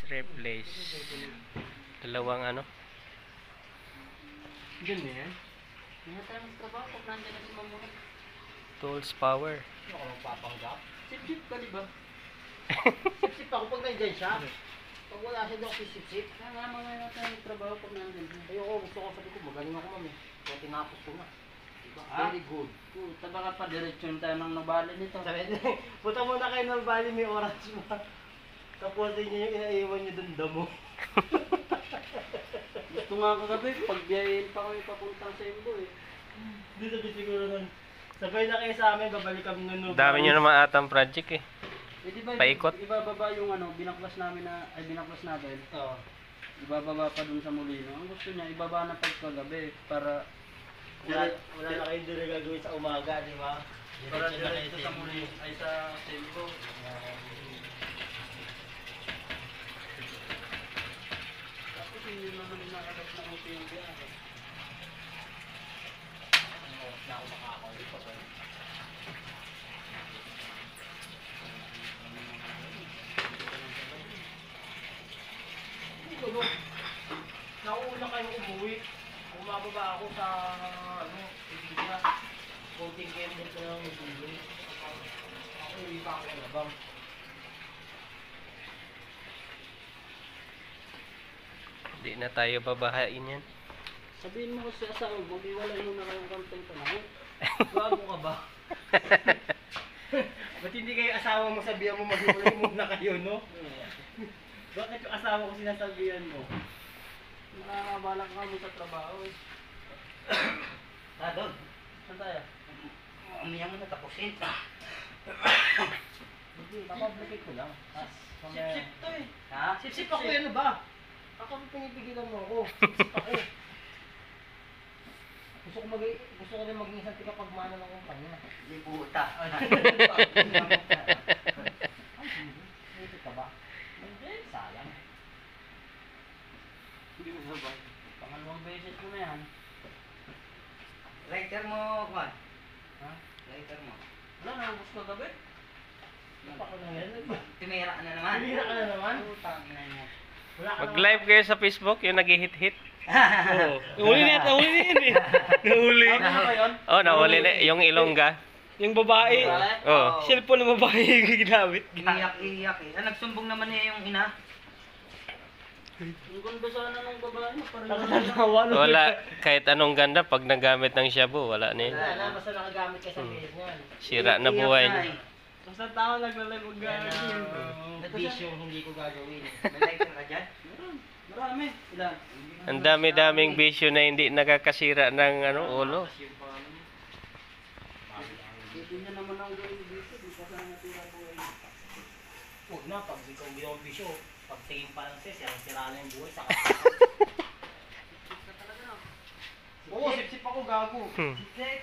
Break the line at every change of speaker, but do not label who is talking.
Replace. Dalawang ano?
Diyan na yan.
Hindi tayo magtrabaho pag nandiyan na si Mamuhay.
Tools power.
Ano ka magpapanggap? Sip-sip ka, di ba? Sip-sip ako pag nandiyan siya. Pag wala siya daw sip-sip.
Kaya nga mga tayo magtrabaho pag nandiyan na.
Ayoko, gusto ko sabi ko, magaling ako mami. Kaya tinapos ko na. Diba?
Ah?
Very good.
Puta baka pa diretsyon tayo ng nabali nito.
Sabi, punta muna kayo ng bali, may oras mo. Tapos niyo yung inaiwan niyo dun damo.
Gusto nga kagabi, pagbiyayin pa kami papuntang sa Imbo eh.
Hindi sabi siguro nun. Sabay na kayo sa amin, babalik kami nun.
Dami nyo naman atang project eh.
Eh di ba,
Paikot?
ibababa yung ano, binaklas namin natin.
Oo.
Ibababa pa dun sa Molino. Ang gusto niya, ibaba na pagkagabi para
Wala na kayo doon gagawin sa umaga, di ba?
para diretso sa Molino, ay sa Imbo. Tapos hindi naman nakagap na uti yung biyahe.
Na ako makakawin pa ba? Nauuna kayo umuwi. Umababa ako sa Ibiza. Konting candle ko lang umuwi. Ako hindi pa ako nabang.
Hindi na tayo babahain yan.
Sabihin mo kasi asawa, mag-iwalay mo na kayong kanteng panahon.
Bago ka ba? Ba't hindi kayo asawa mo sabihan mo mag-iwalay muna kayo, no? Bakit yung asawa ko sinasabihan mo?
Nakakabalang kami sa trabaho eh.
Doon.
Saan tayo?
Umiyak na tapusin. Papablikit ko lang.
Sip-sip to eh.
Ha? Sip-sip ako yan ba? Ako pinipigilan mo ako. Sip-sip ako. Gusto ko rin maging isang tigapagmana ng kumpanya. Hindi puta. Ay, hindi ka ba?
Hindi.
Sayang.
Hindi ko sabay. Pangalawang beses ko na yan.
Lighter mo, Juan.
Ha?
Lighter mo.
Wala, naubos ko gabi.
Ako na yan.
Tumira ka na naman.
Tumira ka na naman?
Utang na mo.
Wala ka
Mag-live kayo sa Facebook, yung nag-hit-hit.
Nahuli na yan eh. Nahuli.
Ano ba yun?
Oh, nahuli na. Yung Ilongga.
Yung babae.
Oh.
Cellphone ng babae yung ginamit.
Iiyak eh. Nagsumbong naman niya yung ina.
Yung ganda sana ng babae mo. Parang
Nakakatawa.
Wala. Kahit anong ganda, pag nagamit ng shabu, wala na yun.
Wala na, basta nakagamit ka sa face niyan.
Sira na buhay
Iiyak
niya.
na eh.
Basta tao naglalay kung
Yan
gagawin.
ang
Bisyong hindi ko gagawin.
May lighter ka dyan?
marami. Ilan?
Ang dami-daming bisyo na hindi nakakasira ng ulo.
Dito niya naman ang gawin dito. Di pa sana natira ko eh.
Huwag na, pag ikaw yung bisyo, pag tingin pa lang sis, yung sira na yung buhay sa
Ka talaga na.
Oo, sip-sip ako gago.
Sip.